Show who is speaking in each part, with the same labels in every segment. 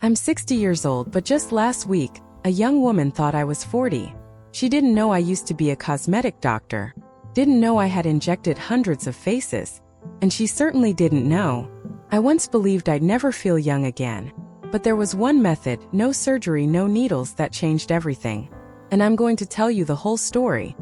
Speaker 1: I'm 60 years old, but just last week, a young woman thought I was 40. She didn't know I used to be a cosmetic doctor, didn't know I had injected hundreds of faces, and she certainly didn't know I once believed I'd never feel young again. But there was one method, no surgery, no needles, that changed everything. And I'm going to tell you the whole story.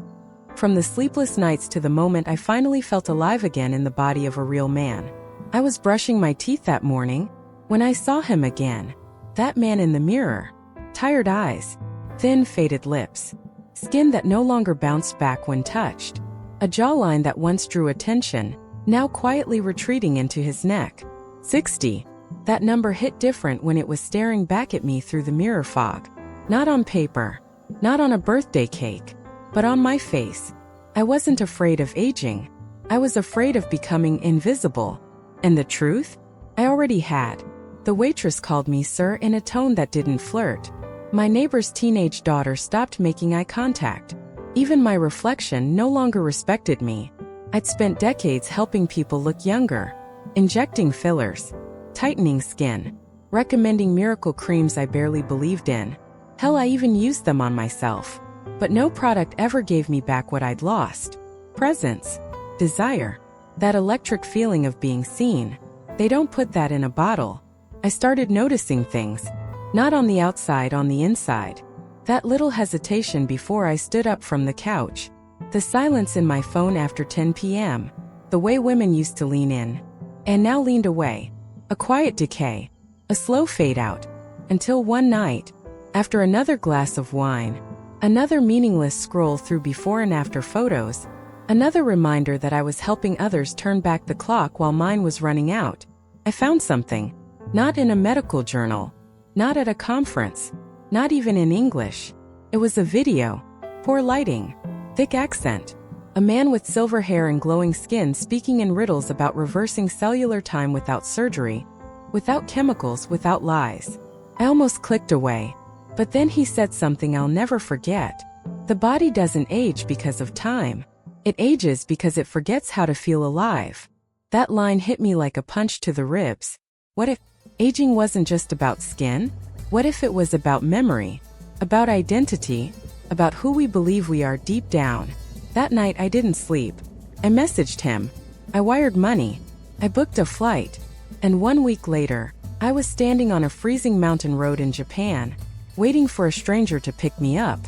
Speaker 1: From the sleepless nights to the moment I finally felt alive again in the body of a real man. I was brushing my teeth that morning when I saw him again. That man in the mirror. Tired eyes, thin faded lips, skin that no longer bounced back when touched, a jawline that once drew attention, now quietly retreating into his neck. 60. That number hit different when it was staring back at me through the mirror fog. Not on paper, not on a birthday cake, but on my face. I wasn't afraid of aging. I was afraid of becoming invisible. And the truth? I already had. The waitress called me sir in a tone that didn't flirt. My neighbor's teenage daughter stopped making eye contact. Even my reflection no longer respected me. I'd spent decades helping people look younger, injecting fillers, tightening skin, recommending miracle creams I barely believed in. Hell, I even used them on myself. But no product ever gave me back what I'd lost. Presence, desire, that electric feeling of being seen. They don't put that in a bottle. I started noticing things, not on the outside, on the inside. That little hesitation before I stood up from the couch, the silence in my phone after 10 p.m., the way women used to lean in, and now leaned away, a quiet decay, a slow fade out, until one night, after another glass of wine, another meaningless scroll through before and after photos, another reminder that I was helping others turn back the clock while mine was running out, I found something. Not in a medical journal, not at a conference, not even in English. It was a video, poor lighting, thick accent, a man with silver hair and glowing skin speaking in riddles about reversing cellular time without surgery, without chemicals, without lies. I almost clicked away, but then he said something I'll never forget. The body doesn't age because of time. It ages because it forgets how to feel alive. That line hit me like a punch to the ribs. What if aging wasn't just about skin? What if it was about memory, about identity, about who we believe we are deep down? That night I didn't sleep. I messaged him. I wired money. I booked a flight. And 1 week later, I was standing on a freezing mountain road in Japan, waiting for a stranger to pick me up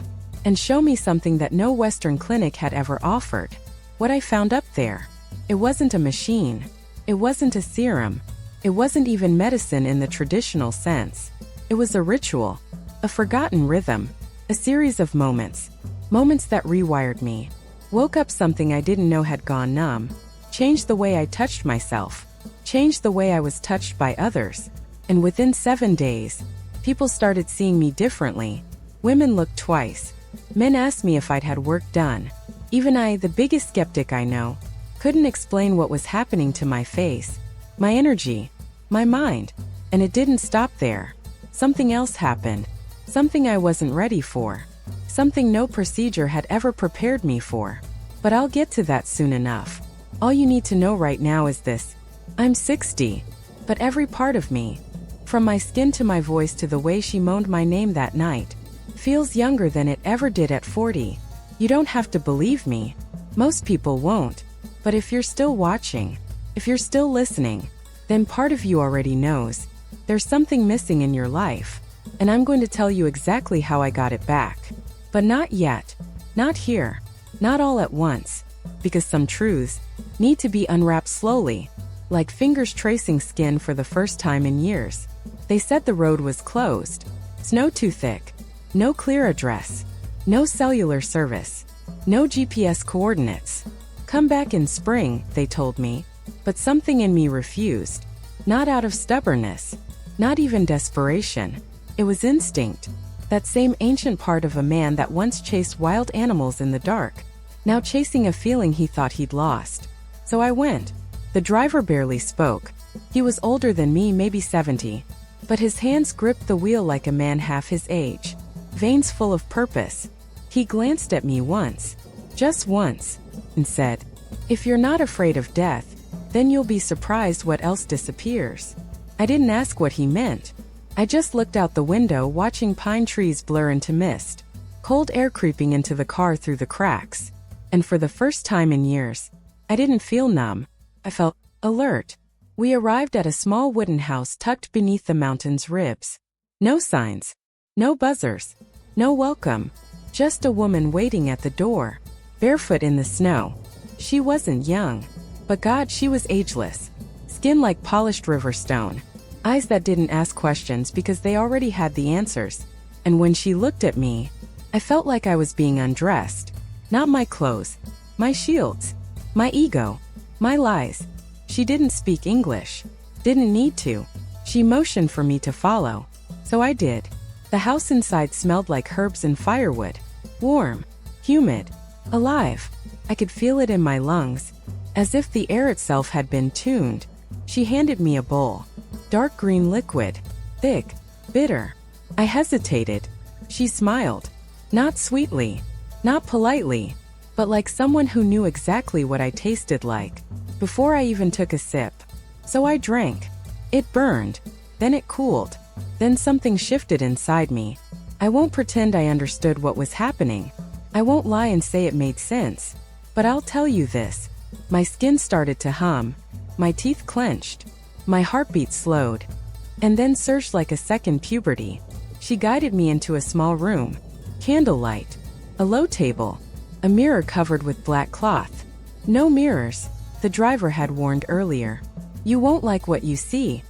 Speaker 1: and show me something that no Western clinic had ever offered. What I found up there. It wasn't a machine. It wasn't a serum. It wasn't even medicine in the traditional sense. It was a ritual, a forgotten rhythm, a series of moments that rewired me, woke up something I didn't know had gone numb, changed the way I touched myself, changed the way I was touched by others. And within 7 days, people started seeing me differently. Women looked twice. Men asked me if I'd had work done. Even I, the biggest skeptic I know, couldn't explain what was happening to my face, my energy, my mind. And it didn't stop there. Something else happened. Something I wasn't ready for. Something no procedure had ever prepared me for. But I'll get to that soon enough. All you need to know right now is this. I'm 60. But every part of me, from my skin to my voice to the way she moaned my name that night, feels younger than it ever did at 40. You don't have to believe me. Most people won't. But if you're still watching, if you're still listening, then part of you already knows. There's something missing in your life. And I'm going to tell you exactly how I got it back. But not yet. Not here. Not all at once. Because some truths need to be unwrapped slowly, like fingers tracing skin for the first time in years. They said the road was closed. Snow too thick. No clear address. No cellular service. No GPS coordinates. Come back in spring, they told me. But something in me refused. Not out of stubbornness. Not even desperation. It was instinct. That same ancient part of a man that once chased wild animals in the dark, now chasing a feeling he thought he'd lost. So I went. The driver barely spoke. He was older than me, maybe 70. But his hands gripped the wheel like a man half his age. Veins full of purpose. He glanced at me once. Just once. And said, "If you're not afraid of death, then you'll be surprised what else disappears." I didn't ask what he meant. I just looked out the window watching pine trees blur into mist, cold air creeping into the car through the cracks. And for the first time in years, I didn't feel numb. I felt alert. We arrived at a small wooden house tucked beneath the mountain's ribs. No signs. No buzzers. No welcome. Just a woman waiting at the door, barefoot in the snow. She wasn't young, but God, she was ageless. Skin like polished river stone. Eyes that didn't ask questions because they already had the answers. And when she looked at me, I felt like I was being undressed. Not my clothes, my shields, my ego, my lies. She didn't speak English. Didn't need to. She motioned for me to follow. So I did. The house inside smelled like herbs and firewood. Warm, humid, alive. I could feel it in my lungs, as if the air itself had been tuned. She handed me a bowl. Dark green liquid. Thick. Bitter. I hesitated. She smiled. Not sweetly. Not politely. But like someone who knew exactly what I tasted like, before I even took a sip. So I drank. It burned. Then it cooled. Then something shifted inside me. I won't pretend I understood what was happening. I won't lie and say it made sense. But I'll tell you this. My skin started to hum. My teeth clenched. My heartbeat slowed. And then surged like a second puberty. She guided me into a small room. Candlelight. A low table. A mirror covered with black cloth. No mirrors. The driver had warned earlier. You won't like what you see.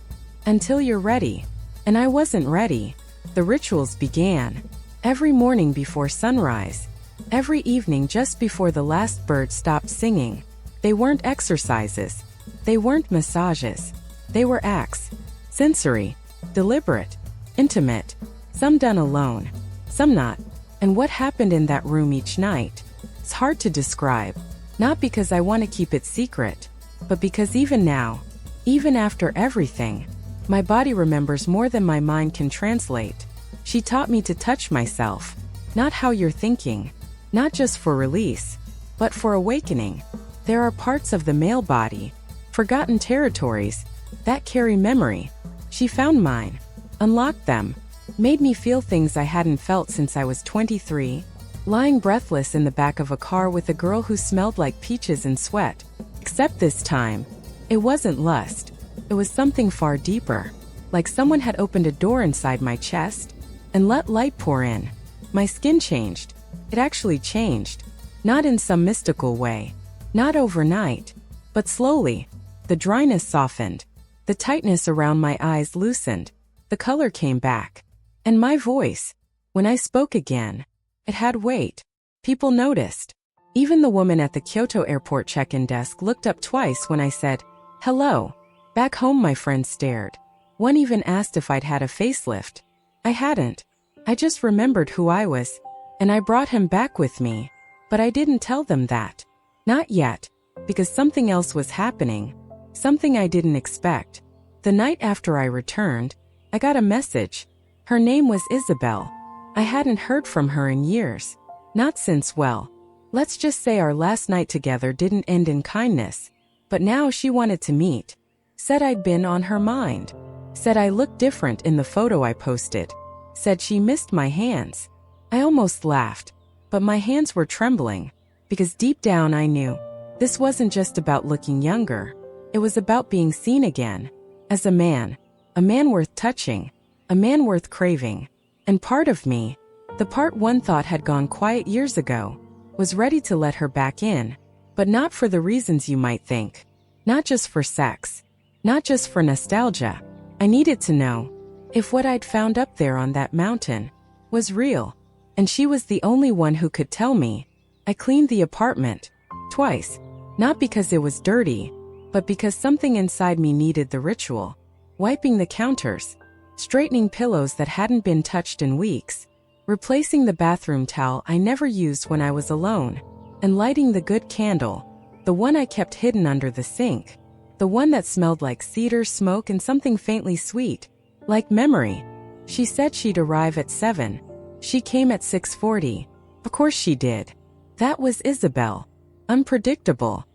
Speaker 1: Until you're ready. And I wasn't ready. The rituals began. Every morning before sunrise. Every evening just before the last bird stopped singing. They weren't exercises. They weren't massages. They were acts. Sensory. Deliberate. Intimate. Some done alone. Some not. And what happened in that room each night? It's hard to describe. Not because I want to keep it secret, but because even now, even after everything, my body remembers more than my mind can translate. She taught me to touch myself. Not how you're thinking. Not just for release, but for awakening. There are parts of the male body, forgotten territories, that carry memory. She found mine, unlocked them, made me feel things I hadn't felt since I was 23, lying breathless in the back of a car with a girl who smelled like peaches and sweat. Except this time, it wasn't lust. It was something far deeper, like someone had opened a door inside my chest and let light pour in. My skin changed. It actually changed. Not in some mystical way. Not overnight. But slowly. The dryness softened. The tightness around my eyes loosened. The color came back. And my voice, when I spoke again, it had weight. People noticed. Even the woman at the Kyoto airport check-in desk looked up twice when I said, "Hello." Back home my friends stared. One even asked if I'd had a facelift. I hadn't. I just remembered who I was. And I brought him back with me. But I didn't tell them that. Not yet. Because something else was happening. Something I didn't expect. The night after I returned, I got a message. Her name was Isabel. I hadn't heard from her in years. Not since, well, let's just say our last night together didn't end in kindness. But now she wanted to meet. Said I'd been on her mind. Said I looked different in the photo I posted. Said she missed my hands. I almost laughed, but my hands were trembling, because deep down I knew this wasn't just about looking younger. It was about being seen again, as a man worth touching, a man worth craving. And part of me, the part one thought had gone quiet years ago, was ready to let her back in, but not for the reasons you might think. Not just for sex, not just for nostalgia. I needed to know if what I'd found up there on that mountain was real. And she was the only one who could tell me. I cleaned the apartment. Twice. Not because it was dirty, but because something inside me needed the ritual. Wiping the counters. Straightening pillows that hadn't been touched in weeks. Replacing the bathroom towel I never used when I was alone. And lighting the good candle. The one I kept hidden under the sink. The one that smelled like cedar smoke and something faintly sweet. Like memory. She said she'd arrive at 7. She came at 6:40. Of course she did. That was Isabel. Unpredictable.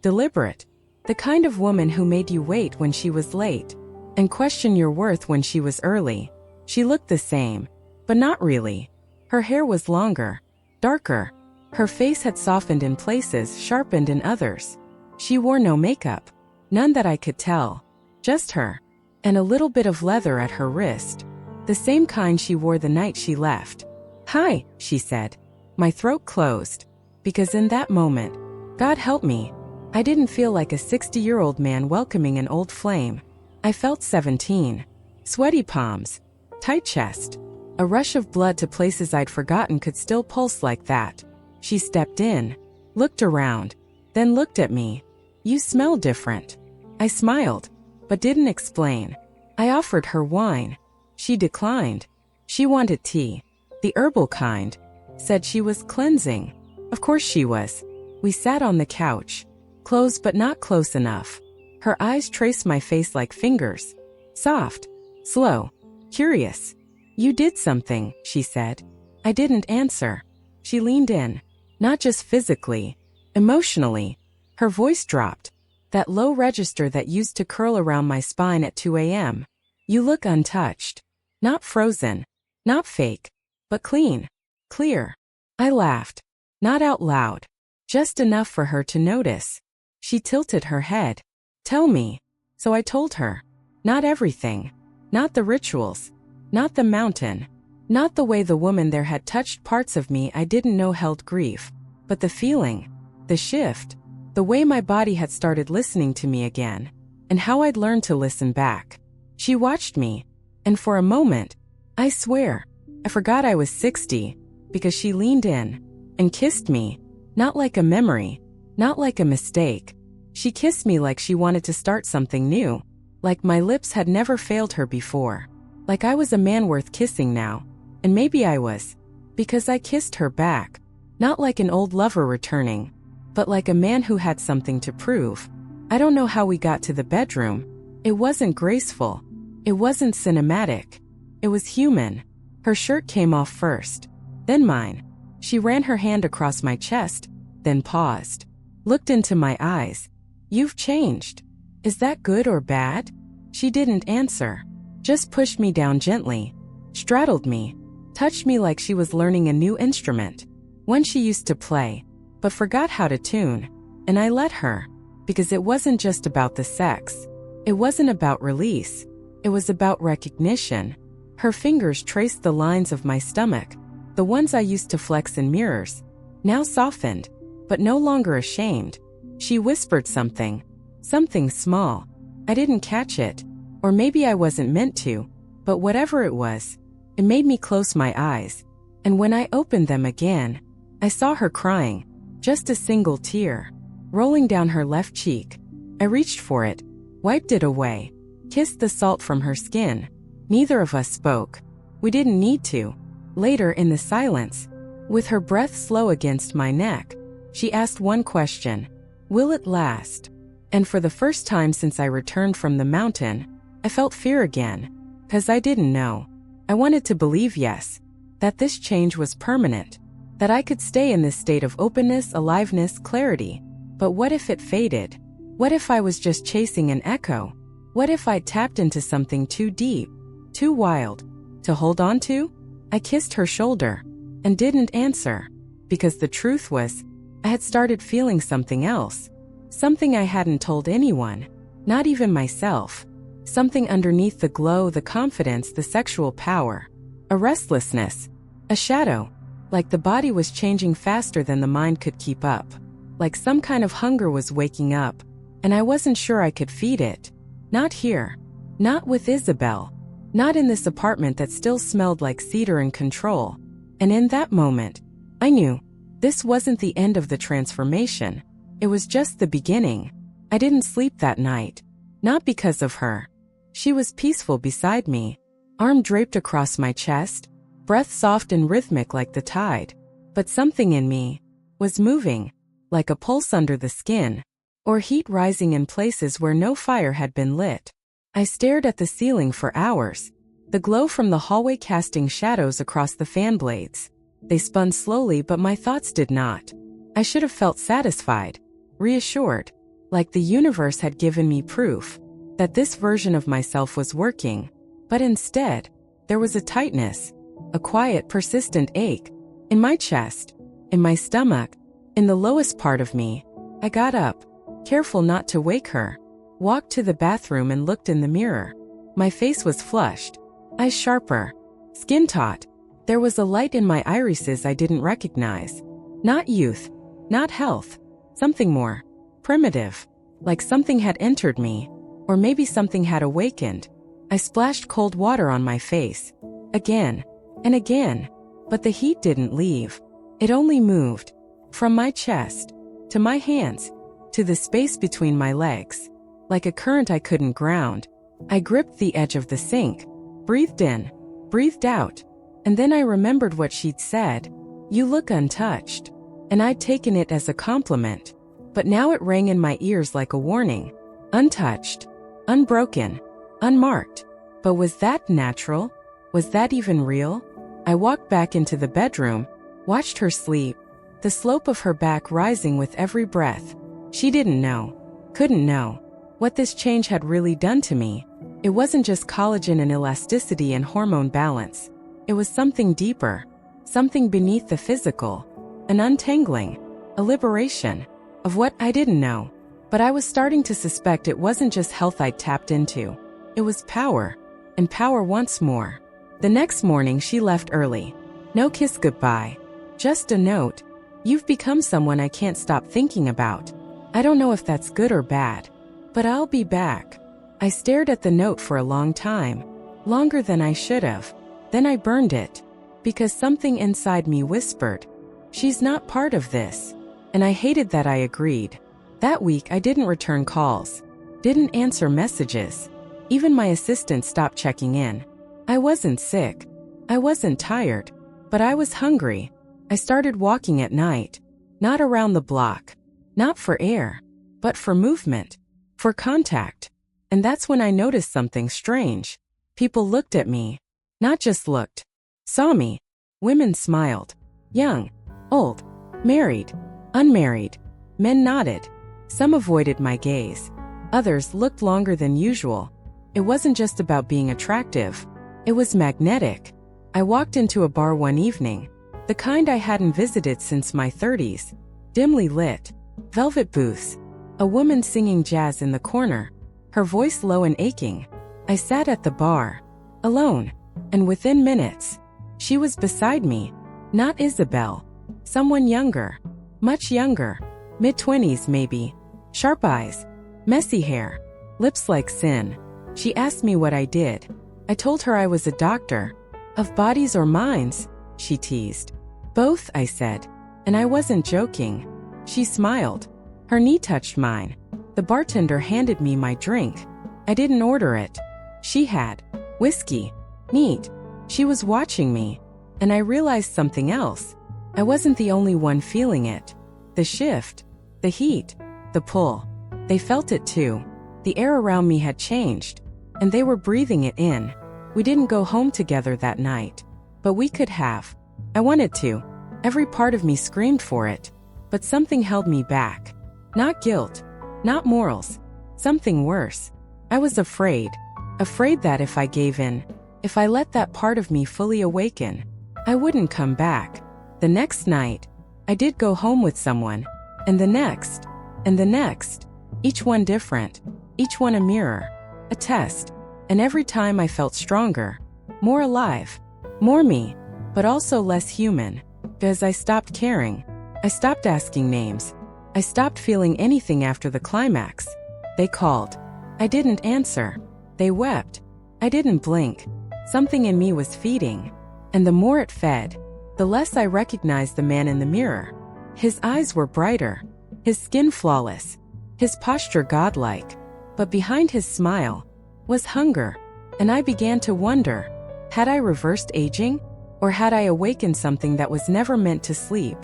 Speaker 1: Deliberate. The kind of woman who made you wait when she was late. And question your worth when she was early. She looked the same, but not really. Her hair was longer, darker. Her face had softened in places, sharpened in others. She wore no makeup, none that I could tell, just her, and a little bit of leather at her wrist, the same kind she wore the night she left. "Hi," she said. My throat closed, because in that moment, God help me, I didn't feel like a 60-year-old man welcoming an old flame. I felt 17. Sweaty palms, tight chest, a rush of blood to places I'd forgotten could still pulse like that. She stepped in, looked around, then looked at me. "You smell different." I smiled, but didn't explain. I offered her wine. She declined. She wanted tea, the herbal kind, said she was cleansing. Of course she was. We sat on the couch, close but not close enough. Her eyes traced my face like fingers. Soft, slow, curious. "You did something," she said. I didn't answer. She leaned in, not just physically, emotionally. Her voice dropped, that low register that used to curl around my spine at 2 a.m. "You look untouched. Not frozen, not fake, but clean, clear." I laughed, not out loud, just enough for her to notice. She tilted her head. "Tell me." So I told her. Not everything. Not the rituals. Not the mountain. Not the way the woman there had touched parts of me I didn't know held grief. But the feeling. The shift. The way my body had started listening to me again. And how I'd learned to listen back. She watched me. And for a moment, I swear, I forgot I was 60. Because she leaned in. And kissed me. Not like a memory. Not like a mistake. She kissed me like she wanted to start something new. Like my lips had never failed her before. Like I was a man worth kissing now. And maybe I was. Because I kissed her back. Not like an old lover returning. But like a man who had something to prove. I don't know how we got to the bedroom. It wasn't graceful. It wasn't cinematic. It was human. Her shirt came off first. Then mine. She ran her hand across my chest. Then paused. Looked into my eyes. "You've changed. Is that good or bad?" She didn't answer. Just pushed me down gently. Straddled me. Touched me like she was learning a new instrument. One she used to play, but forgot how to tune. And I let her. Because it wasn't just about the sex. It wasn't about release. It was about recognition. Her fingers traced the lines of my stomach. The ones I used to flex in mirrors. Now softened, but no longer ashamed. She whispered something. Something small. I didn't catch it. Or maybe I wasn't meant to. But whatever it was, it made me close my eyes. And when I opened them again, I saw her crying. Just a single tear. Rolling down her left cheek. I reached for it. Wiped it away. Kissed the salt from her skin. Neither of us spoke. We didn't need to. Later in the silence, with her breath slow against my neck, she asked one question. "Will it last?" And for the first time since I returned from the mountain, I felt fear again. 'Cause I didn't know. I wanted to believe yes. That this change was permanent. That I could stay in this state of openness, aliveness, clarity. But what if it faded? What if I was just chasing an echo? What if I tapped into something too deep, too wild, to hold on to? I kissed her shoulder. And didn't answer. Because the truth was, I had started feeling something else. Something I hadn't told anyone. Not even myself. Something underneath the glow, the confidence, the sexual power. A restlessness. A shadow. Like the body was changing faster than the mind could keep up. Like some kind of hunger was waking up. And I wasn't sure I could feed it. Not here. Not with Isabel. Not in this apartment that still smelled like cedar and control. And in that moment, I knew. This wasn't the end of the transformation. It was just the beginning. I didn't sleep that night. Not because of her. She was peaceful beside me. Arm draped across my chest. Breath soft and rhythmic like the tide. But something in me was moving. Like a pulse under the skin. Or heat rising in places where no fire had been lit. I stared at the ceiling for hours. The glow from the hallway casting shadows across the fan blades. They spun slowly, but my thoughts did not. I should have felt satisfied. Reassured. Like the universe had given me proof. That this version of myself was working. But instead, There was a tightness, a quiet, persistent ache, in my chest, in my stomach, in the lowest part of me. I got up, careful not to wake her, walked to the bathroom and looked in the mirror. My face was flushed, eyes sharper, skin taut. There was a light in my irises I didn't recognize. Not youth, not health, something more primitive, like something had entered me, or maybe something had awakened. I splashed cold water on my face, again and again, but the heat didn't leave. It only moved, from my chest, to my hands, to the space between my legs. Like a current I couldn't ground, I gripped the edge of the sink, breathed in, breathed out, and then I remembered what she'd said. "You look untouched." And I'd taken it as a compliment, but now it rang in my ears like a warning. Untouched, unbroken, unmarked. But was that natural? Was that even real? I walked back into the bedroom, watched her sleep, the slope of her back rising with every breath. She didn't know, couldn't know, what this change had really done to me. It wasn't just collagen and elasticity and hormone balance. It was something deeper, something beneath the physical, an untangling, a liberation of what I didn't know. But I was starting to suspect it wasn't just health I'd tapped into. It was power, and power once more. The next morning she left early. No kiss goodbye, just a note. "You've become someone I can't stop thinking about. I don't know if that's good or bad, but I'll be back." I stared at the note for a long time, longer than I should have. Then I burned it, because something inside me whispered, "She's not part of this." And I hated that I agreed. That week I didn't return calls, didn't answer messages. Even my assistant stopped checking in. I wasn't sick, I wasn't tired, but I was hungry. I started walking at night, not around the block, not for air, but for movement, for contact. And that's when I noticed something strange. People looked at me, not just looked, saw me. Women smiled, young, old, married, unmarried. Men nodded. Some avoided my gaze. Others looked longer than usual. It wasn't just about being attractive. It was magnetic. I walked into a bar one evening, the kind I hadn't visited since my 30s. Dimly lit, velvet booths, a woman singing jazz in the corner, her voice low and aching. I sat at the bar, alone, and within minutes, she was beside me. Not Isabel, someone younger, much younger, mid-20s maybe, sharp eyes, messy hair, lips like sin. She asked me what I did. I told her I was a doctor. Of bodies or minds, she teased. Both, I said, and I wasn't joking. She smiled. Her knee touched mine. The bartender handed me my drink. I didn't order it. She had. Whiskey. Neat. She was watching me, and I realized something else. I wasn't the only one feeling it. The shift, the heat, the pull. They felt it too. The air around me had changed, and they were breathing it in. We didn't go home together that night, but we could have. I wanted to. Every part of me screamed for it, but something held me back. Not guilt, not morals, something worse. I was afraid that if I gave in, if I let that part of me fully awaken, I wouldn't come back. The next night, I did go home with someone, and the next, and the next, each one different, each one a mirror, a test, and every time I felt stronger, more alive, more me, but also less human, because I stopped caring. I stopped asking names. I stopped feeling anything after the climax. They called. I didn't answer. They wept. I didn't blink. Something in me was feeding, and the more it fed, the less I recognized the man in the mirror. His eyes were brighter, his skin flawless, his posture godlike, but behind his smile was hunger, and I began to wonder, had I reversed aging, or had I awakened something that was never meant to sleep?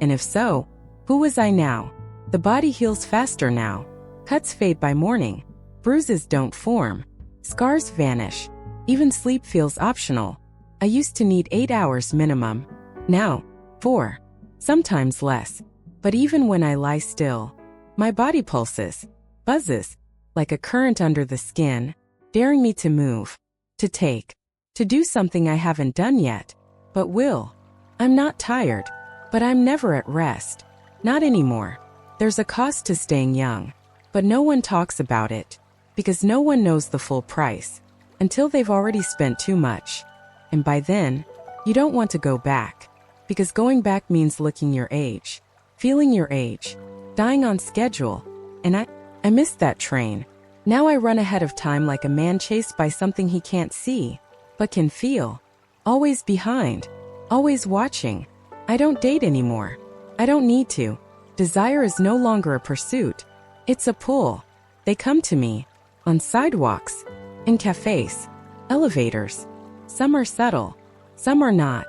Speaker 1: And if so, who was I now? The body heals faster now. Cuts fade by morning. Bruises don't form. Scars vanish. Even sleep feels optional. I used to need 8 hours minimum. Now, 4. Sometimes less. But even when I lie still, my body pulses, buzzes, like a current under the skin, daring me to move, to take, To do something I haven't done yet, but will. I'm not tired, but I'm never at rest. Not anymore. There's a cost to staying young, but no one talks about it, because no one knows the full price, until they've already spent too much. And by then, you don't want to go back, because going back means looking your age, feeling your age, dying on schedule, and I missed that train. Now I run ahead of time like a man chased by something he can't see, but can feel. Always behind, always watching. I don't date anymore. I don't need to. Desire is no longer a pursuit. It's a pull. They come to me. On sidewalks. In cafes. Elevators. Some are subtle. Some are not.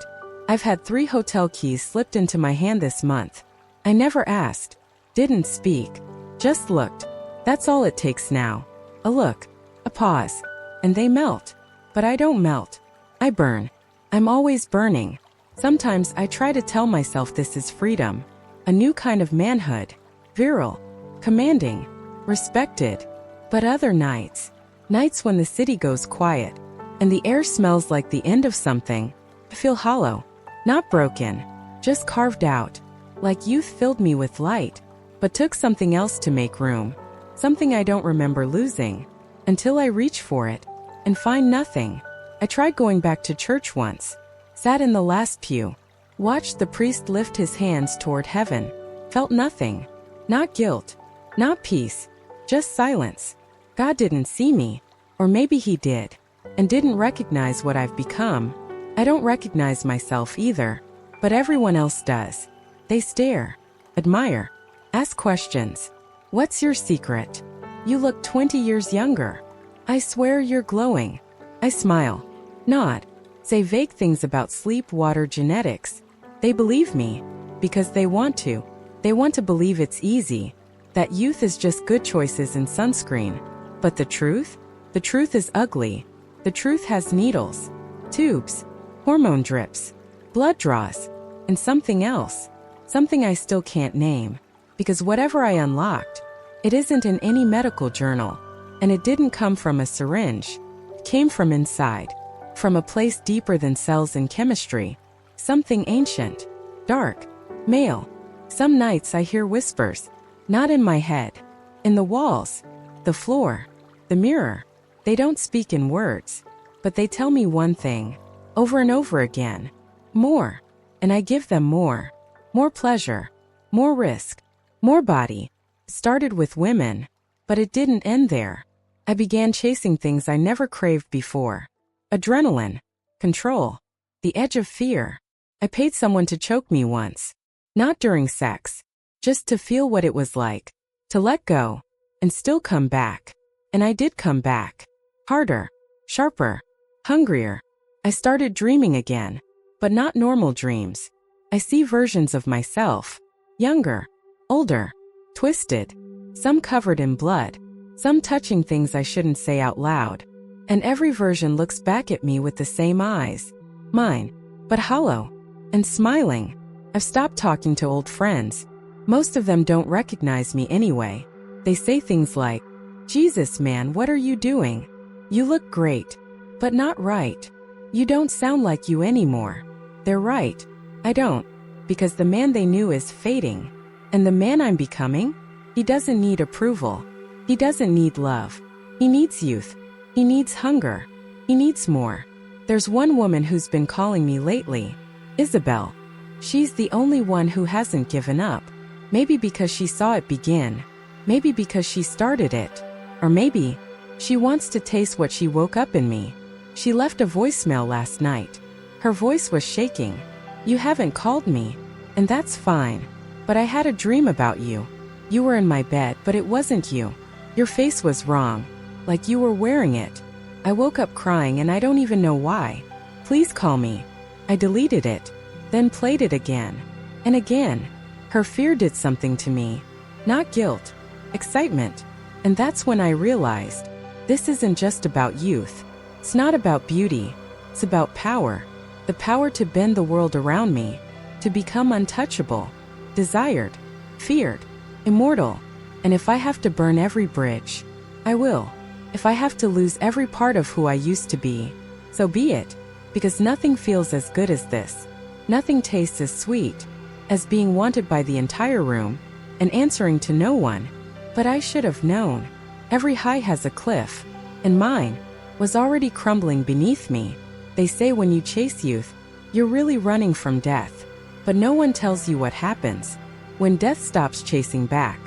Speaker 1: I've had 3 hotel keys slipped into my hand this month. I never asked. Didn't speak. Just looked. That's all it takes now. A look. A pause. And they melt. But I don't melt. I burn. I'm always burning. Sometimes I try to tell myself this is freedom. A new kind of manhood. Virile. Commanding. Respected. But other nights. Nights when the city goes quiet. And the air smells like the end of something. I feel hollow. Not broken. Just carved out. Like youth filled me with light. But took something else to make room. Something I don't remember losing. Until I reach for it. And find nothing. I tried going back to church once. Sat in the last pew. Watched the priest lift his hands toward heaven. Felt nothing. Not guilt. Not peace. Just silence. God didn't see me. Or maybe he did. And didn't recognize what I've become. I don't recognize myself either. But everyone else does. They stare. Admire. Ask questions. What's your secret? You look 20 years younger. I swear you're glowing. I smile. Nod. Say vague things about sleep, water, genetics. They believe me. Because they want to. They want to believe it's easy. That youth is just good choices and sunscreen. But the truth? The truth is ugly. The truth has needles. Tubes. Hormone drips. Blood draws. And something else. Something I still can't name. Because whatever I unlocked, it isn't in any medical journal. And it didn't come from a syringe. It came from inside. From a place deeper than cells and chemistry. Something ancient. Dark. Male. Some nights I hear whispers. Not in my head. In the walls. The floor. The mirror. They don't speak in words. But they tell me one thing. Over and over again. More. And I give them more. More pleasure. More risk. More body. It started with women. But it didn't end there. I began chasing things I never craved before. Adrenaline. Control. The edge of fear. I paid someone to choke me once. Not during sex. Just to feel what it was like. To let go. And still come back. And I did come back. Harder. Sharper. Hungrier. I started dreaming again. But not normal dreams. I see versions of myself. Younger. Older. Twisted. Some covered in blood. Some touching things I shouldn't say out loud. And every version looks back at me with the same eyes. Mine. But hollow. And smiling. I've stopped talking to old friends. Most of them don't recognize me anyway. They say things like, Jesus man, what are you doing? You look great. But not right. You don't sound like you anymore. They're right. I don't. Because the man they knew is fading. And the man I'm becoming? He doesn't need approval. He doesn't need love. He needs youth. He needs hunger. He needs more. There's one woman who's been calling me lately. Isabel. She's the only one who hasn't given up. Maybe because she saw it begin. Maybe because she started it. Or maybe she wants to taste what she woke up in me. She left a voicemail last night. Her voice was shaking. You haven't called me. And that's fine. But I had a dream about you. You were in my bed, but it wasn't you. Your face was wrong. Like you were wearing it. I woke up crying and I don't even know why. Please call me. I deleted it. Then played it again. And again. Her fear did something to me. Not guilt. Excitement. And that's when I realized. This isn't just about youth. It's not about beauty. It's about power. The power to bend the world around me. To become untouchable. Desired. Feared. Immortal. And if I have to burn every bridge, I will. If I have to lose every part of who I used to be, So be it, because nothing feels as good as this. Nothing tastes as sweet as being wanted by the entire room and answering to no one. But I should have known. Every high has a cliff, and mine was already crumbling beneath me. They say when you chase youth, you're really running from death. But no one tells you what happens when death stops chasing back.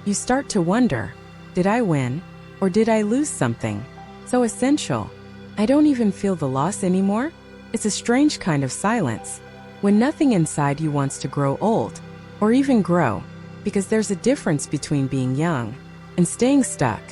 Speaker 1: You start to wonder, did I win, or did I lose something so essential? I don't even feel the loss anymore. It's a strange kind of silence, when nothing inside you wants to grow old, or even grow, because there's a difference between being young and staying stuck.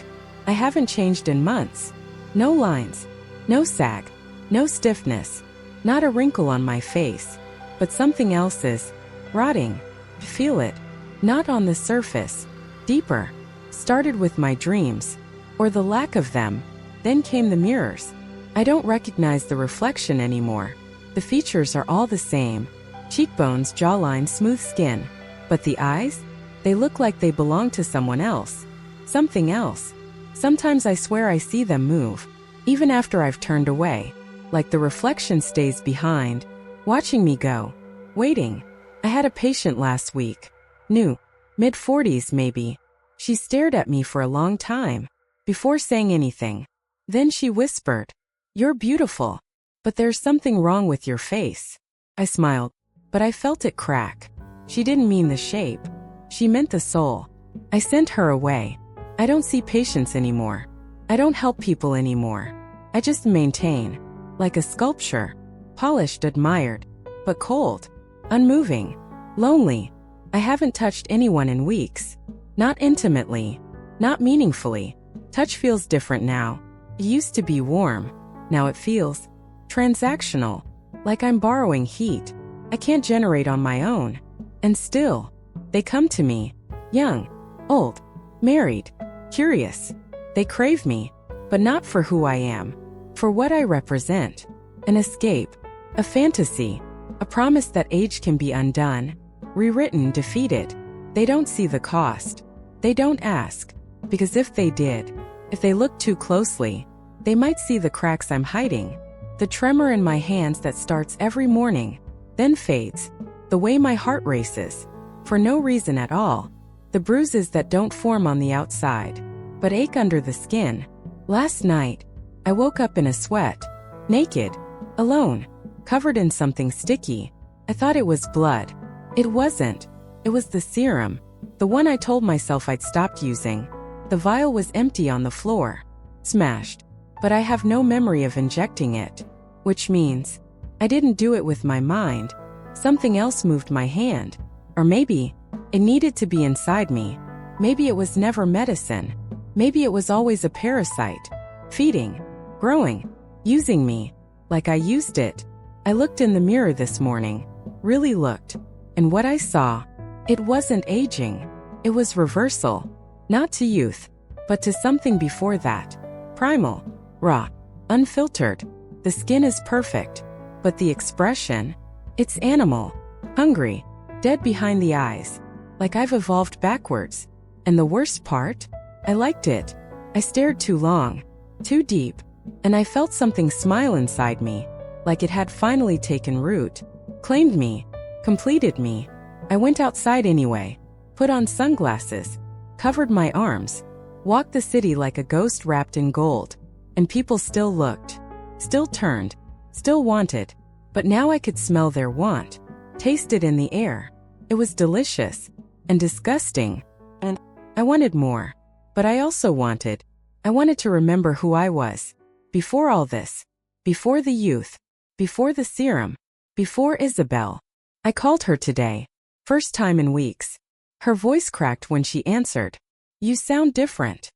Speaker 1: I haven't changed in months. No lines, no sag, no stiffness, not a wrinkle on my face. But something else is rotting. Feel it, not on the surface, deeper. Started with my dreams, or the lack of them. Then came the mirrors. I don't recognize the reflection anymore. The features are all the same. Cheekbones, jawline, smooth skin. But the eyes? They look like they belong to someone else. Something else. Sometimes I swear I see them move, even after I've turned away. Like the reflection stays behind, watching me go. Waiting. I had a patient last week. New. Mid-40s maybe. She stared at me for a long time, before saying anything. Then she whispered, "You're beautiful, but there's something wrong with your face." I smiled, but I felt it crack. She didn't mean the shape. She meant the soul. I sent her away. I don't see patients anymore. I don't help people anymore. I just maintain. Like a sculpture. Polished, admired, but cold. Unmoving. Lonely. I haven't touched anyone in weeks. Not intimately. Not meaningfully. Touch feels different now. It used to be warm. Now it feels transactional. Like I'm borrowing heat. I can't generate on my own. And still, they come to me. Young. Old. Married. Curious. They crave me. But not for who I am. For what I represent. An escape. A fantasy. A promise that age can be undone. Rewritten, defeated. They don't see the cost. They don't ask. Because if they did, if they looked too closely, they might see the cracks I'm hiding. The tremor in my hands that starts every morning, then fades. The way my heart races. For no reason at all. The bruises that don't form on the outside, but ache under the skin. Last night, I woke up in a sweat. Naked. Alone. Covered in something sticky. I thought it was blood. It wasn't. It was the serum. The one I told myself I'd stopped using. The vial was empty on the floor. Smashed. But I have no memory of injecting it. Which means, I didn't do it with my mind. Something else moved my hand. Or maybe, it needed to be inside me. Maybe it was never medicine. Maybe it was always a parasite. Feeding. Growing. Using me. Like I used it. I looked in the mirror this morning. Really looked. And what I saw, it wasn't aging. It was reversal. Not to youth, but to something before that. Primal. Raw. Unfiltered. The skin is perfect. But the expression? It's animal. Hungry. Dead behind the eyes. Like I've evolved backwards. And the worst part? I liked it. I stared too long. Too deep. And I felt something smile inside me. Like it had finally taken root. Claimed me. Completed me. I went outside anyway. Put on sunglasses. Covered my arms. Walked the city like a ghost wrapped in gold. And people still looked. Still turned. Still wanted. But now I could smell their want. Taste it in the air. It was delicious. And disgusting. And I wanted more. But I also wanted. I wanted to remember who I was. Before all this. Before the youth. Before the serum. Before Isabel. I called her today. First time in weeks. Her voice cracked when she answered. "You sound different."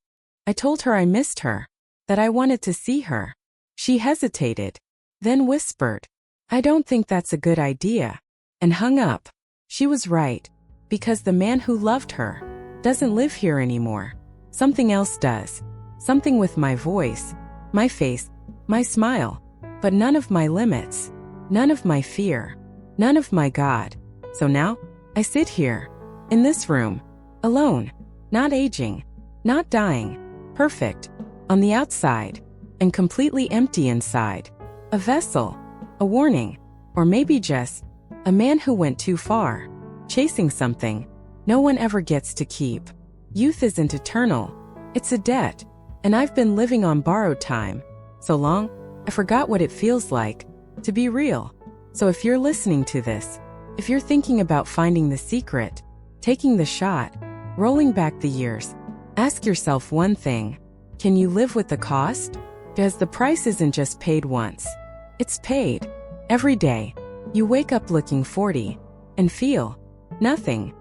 Speaker 1: I told her I missed her. That I wanted to see her. She hesitated. Then whispered, "I don't think that's a good idea." And hung up. She was right. Because the man who loved her doesn't live here anymore. Something else does. Something with my voice, my face, my smile. But none of my limits. None of my fear. None of my God. So now, I sit here. In this room. Alone. Not aging. Not dying. Perfect. On the outside. And completely empty inside. A vessel, a warning, or maybe just a man who went too far, chasing something no one ever gets to keep. Youth isn't eternal, it's a debt, and I've been living on borrowed time so long, I forgot what it feels like to be real. So if you're listening to this, if you're thinking about finding the secret, taking the shot, rolling back the years, ask yourself one thing: can you live with the cost? Because the price isn't just paid once, it's paid every day. You wake up looking 40 and feel nothing.